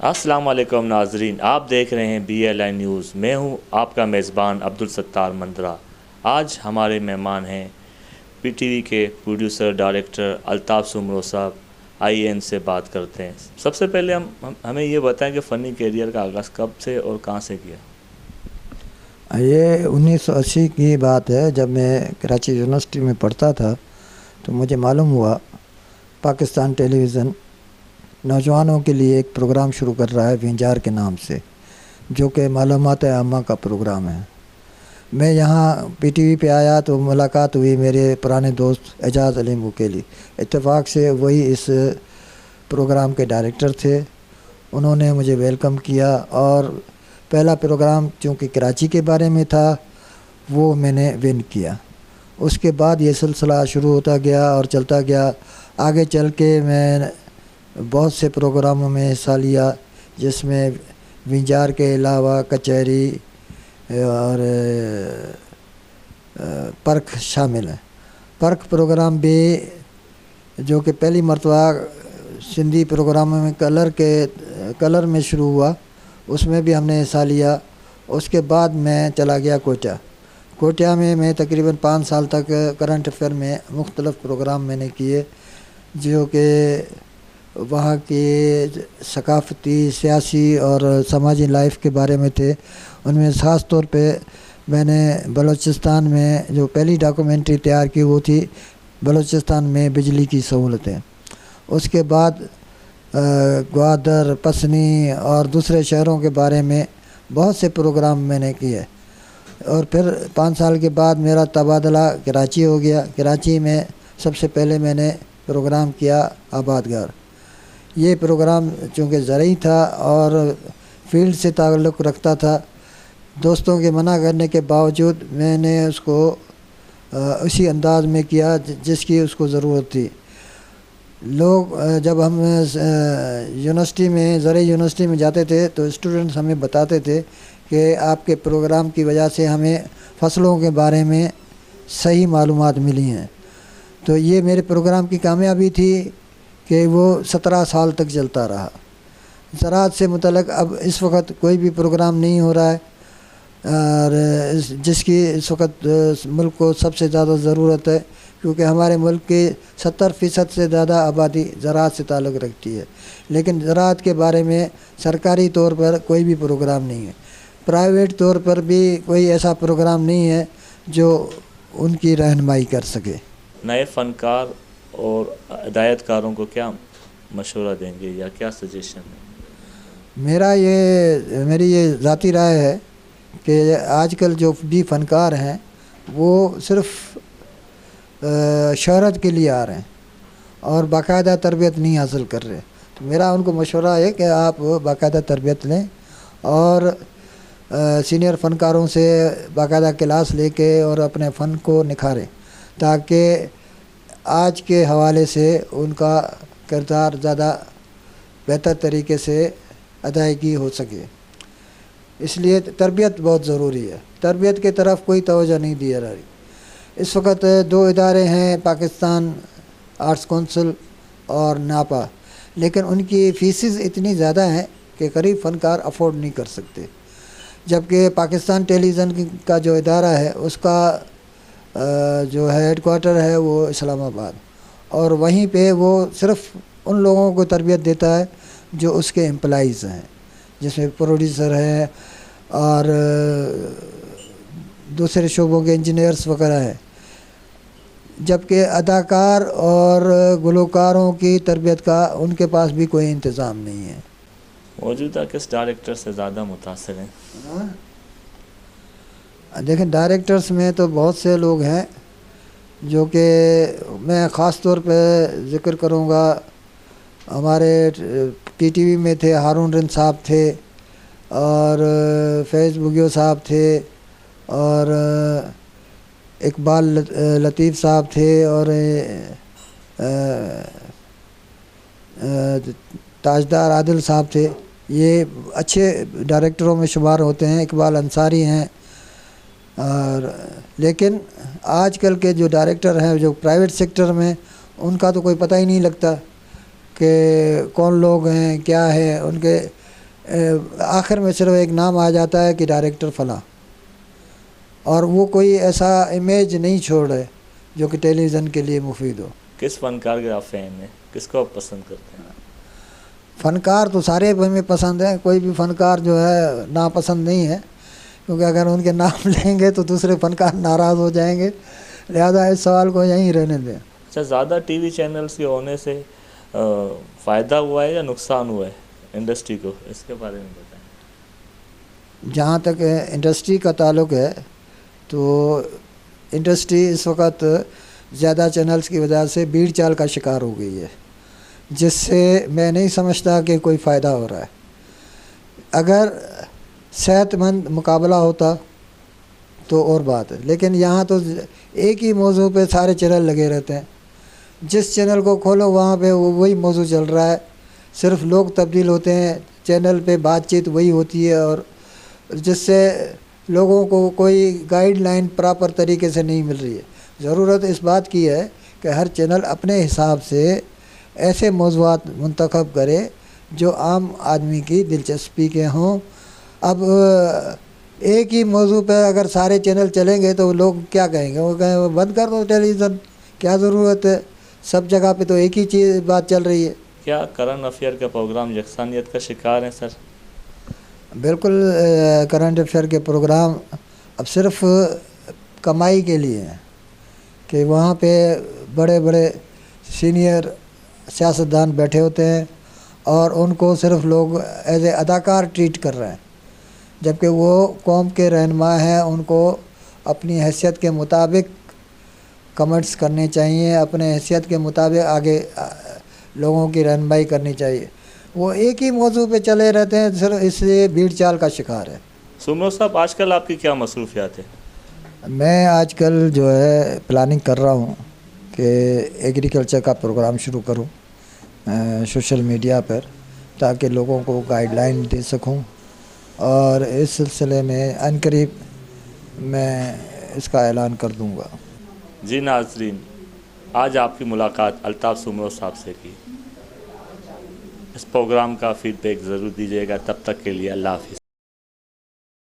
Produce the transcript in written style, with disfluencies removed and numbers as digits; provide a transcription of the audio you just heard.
السلام علیکم ناظرین، آپ دیکھ رہے ہیں BLI نیوز۔ میں ہوں آپ کا میزبان عبدالستار مندرہ۔ آج ہمارے مہمان ہیں PTV کے پروڈیوسر ڈائریکٹر الطاف سومرو صاحب۔ آئیے ان سے بات کرتے ہیں۔ سب سے پہلے ہمیں یہ بتائیں کہ فنی کیریئر کا آغاز کب سے اور کہاں سے کیا؟ یہ 1980 کی بات ہے، جب میں کراچی یونیورسٹی میں پڑھتا تھا تو مجھے معلوم ہوا پاکستان ٹیلی ویژن نوجوانوں کے لیے ایک پروگرام شروع کر رہا ہے ونجار کے نام سے، جو کہ معلومات عامہ کا پروگرام ہے۔ میں یہاں PTV پہ آیا تو ملاقات ہوئی میرے پرانے دوست اعجاز علی موکیلی، اتفاق سے وہی اس پروگرام کے ڈائریکٹر تھے۔ انہوں نے مجھے ویلکم کیا اور پہلا پروگرام چونکہ کراچی کے بارے میں تھا وہ میں نے ون کیا۔ اس کے بعد یہ سلسلہ شروع ہوتا گیا اور چلتا گیا۔ آگے چل کے میں بہت سے پروگراموں میں حصہ لیا، جس میں ونجار کے علاوہ کچہری اور پرکھ شامل ہے۔ پرکھ پروگرام بھی جو کہ پہلی مرتبہ سندھی پروگراموں میں کلر میں شروع ہوا، اس میں بھی ہم نے حصہ لیا۔ اس کے بعد میں چلا گیا کوٹیا میں تقریباً 5 سال تک کرنٹ افیئر میں مختلف پروگرام میں نے کیے، جو کہ وہاں کی ثقافتی، سیاسی اور سماجی لائف کے بارے میں تھے۔ ان میں خاص طور پہ میں نے بلوچستان میں جو پہلی ڈاکومنٹری تیار کی وہ تھی بلوچستان میں بجلی کی سہولتیں۔ اس کے بعد گوادر، پسنی اور دوسرے شہروں کے بارے میں بہت سے پروگرام میں نے کیے۔ اور پھر 5 سال کے بعد میرا تبادلہ کراچی ہو گیا۔ کراچی میں سب سے پہلے میں نے پروگرام کیا آبادگار۔ یہ پروگرام چونکہ زرعی تھا اور فیلڈ سے تعلق رکھتا تھا، دوستوں کے منع کرنے کے باوجود میں نے اس کو اسی انداز میں کیا جس کی اس کو ضرورت تھی۔ لوگ جب ہم یونیورسٹی میں زرعی یونیورسٹی میں جاتے تھے تو اسٹوڈنٹس ہمیں بتاتے تھے کہ آپ کے پروگرام کی وجہ سے ہمیں فصلوں کے بارے میں صحیح معلومات ملی ہیں۔ تو یہ میرے پروگرام کی کامیابی تھی کہ وہ 17 سال تک چلتا رہا۔ زراعت سے متعلق اب اس وقت کوئی بھی پروگرام نہیں ہو رہا ہے، اور جس کی اس وقت ملک کو سب سے زیادہ ضرورت ہے، کیونکہ ہمارے ملک کی 70% سے زیادہ آبادی زراعت سے تعلق رکھتی ہے، لیکن زراعت کے بارے میں سرکاری طور پر کوئی بھی پروگرام نہیں ہے۔ پرائیویٹ طور پر بھی کوئی ایسا پروگرام نہیں ہے جو ان کی رہنمائی کر سکے۔ نئے فنکار اور ہدایت کاروں کو کیا مشورہ دیں گے یا کیا سجیشن ہے؟ میری یہ ذاتی رائے ہے کہ آج کل جو بھی فنکار ہیں وہ صرف شہرت کے لیے آ رہے ہیں اور باقاعدہ تربیت نہیں حاصل کر رہے۔ تو میرا ان کو مشورہ ہے کہ آپ باقاعدہ تربیت لیں اور سینئر فنکاروں سے باقاعدہ کلاس لے کے اور اپنے فن کو نکھاریں، تاکہ آج کے حوالے سے ان کا کردار زیادہ بہتر طریقے سے ادائیگی ہو سکے۔ اس لیے تربیت بہت ضروری ہے۔ تربیت کی طرف کوئی توجہ نہیں دی جا رہی۔ اس وقت 2 ادارے ہیں، پاکستان آرٹس کونسل اور ناپا، لیکن ان کی فیسز اتنی زیادہ ہیں کہ غریب فنکار افورڈ نہیں کر سکتے، جبکہ پاکستان ٹیلی ویژن کا جو ادارہ ہے اس کا جو ہیڈ کوارٹر ہے وہ اسلام آباد، اور وہیں پہ وہ صرف ان لوگوں کو تربیت دیتا ہے جو اس کے امپلائیز ہیں، جس میں پروڈیوسر ہیں اور دوسرے شعبوں کے انجینئرس وغیرہ ہیں، جبکہ اداکار اور گلوکاروں کی تربیت کا ان کے پاس بھی کوئی انتظام نہیں ہے۔ موجودہ کس ڈائریکٹر سے زیادہ متاثر ہیں؟ دیکھیں، ڈائریکٹرز میں تو بہت سے لوگ ہیں، جو کہ میں خاص طور پہ ذکر کروں گا۔ ہمارے PTV میں تھے ہارون رن صاحب تھے، اور فیض بگیو صاحب تھے، اور اقبال لطیف صاحب تھے، اور تاجدار عادل صاحب تھے۔ یہ اچھے ڈائریکٹروں میں شمار ہوتے ہیں۔ اقبال انصاری ہیں، اور لیکن آج کل کے جو ڈائریکٹر ہیں جو پرائیویٹ سیکٹر میں، ان کا تو کوئی پتہ ہی نہیں لگتا کہ کون لوگ ہیں، کیا ہے، ان کے آخر میں صرف ایک نام آ جاتا ہے کہ ڈائریکٹر فلاں، اور وہ کوئی ایسا امیج نہیں چھوڑے جو کہ ٹیلی ویژن کے لیے مفید ہو۔ کس فنکار کے آپ فین ہیں، کس کو آپ پسند کرتے ہیں؟ فنکار تو سارے ہمیں پسند ہیں، کوئی بھی فنکار جو ہے ناپسند نہیں ہے، کیونکہ اگر ان کے نام لیں گے تو دوسرے فنکار ناراض ہو جائیں گے، لہذا اس سوال کو یہیں رہنے دیں۔ اچھا، زیادہ ٹی وی چینلز کے ہونے سے فائدہ ہوا ہے یا نقصان ہوا ہے انڈسٹری کو، اس کے بارے میں بتائیں۔ جہاں تک انڈسٹری کا تعلق ہے تو انڈسٹری اس وقت زیادہ چینلز کی وجہ سے بھیڑ چال کا شکار ہو گئی ہے، جس سے میں نہیں سمجھتا کہ کوئی فائدہ ہو رہا ہے۔ اگر صحت مند مقابلہ ہوتا تو اور بات ہے، لیکن یہاں تو ایک ہی موضوع پہ سارے چینل لگے رہتے ہیں، جس چینل کو کھولو وہاں پہ وہی موضوع چل رہا ہے، صرف لوگ تبدیل ہوتے ہیں، چینل پہ بات چیت وہی ہوتی ہے، اور جس سے لوگوں کو کوئی گائیڈ لائن پراپر طریقے سے نہیں مل رہی ہے۔ ضرورت اس بات کی ہے کہ ہر چینل اپنے حساب سے ایسے موضوعات منتخب کرے جو عام آدمی کی دلچسپی کے ہوں۔ اب ایک ہی موضوع پہ اگر سارے چینل چلیں گے تو لوگ کیا کہیں گے؟ وہ کہیں گے بند کر دو ٹیلی ویژن، کیا ضرورت ہے، سب جگہ پہ تو ایک ہی چیز بات چل رہی ہے۔ کیا کرنٹ افیئر کا پروگرام یکسانیت کا شکار ہیں سر؟ بالکل، کرنٹ افیئر کے پروگرام اب صرف کمائی کے لیے ہیں کہ وہاں پہ بڑے بڑے سینئر سیاستدان بیٹھے ہوتے ہیں اور ان کو صرف لوگ ایز اے اداکار ٹریٹ کر رہے ہیں، جبکہ وہ قوم کے رہنما ہیں، ان کو اپنی حیثیت کے مطابق کمنٹس کرنے چاہیے، اپنے حیثیت کے مطابق آگے لوگوں کی رہنمائی کرنی چاہیے۔ وہ ایک ہی موضوع پہ چلے رہتے ہیں، صرف اس لیے بھیڑ چال کا شکار ہے۔ سومرو صاحب، آج کل آپ کی کیا مصروفیات ہیں؟ میں آج کل جو ہے پلاننگ کر رہا ہوں کہ ایگریکلچر کا پروگرام شروع کروں سوشل میڈیا پر، تاکہ لوگوں کو گائیڈ لائن دے سکوں، اور اس سلسلے میں عنقریب میں اس کا اعلان کر دوں گا۔ جی ناظرین، آج آپ کی ملاقات الطاف سومرو صاحب سے کی۔ اس پروگرام کا فیڈ بیک ضرور دیجیے گا۔ تب تک کے لیے اللہ حافظ۔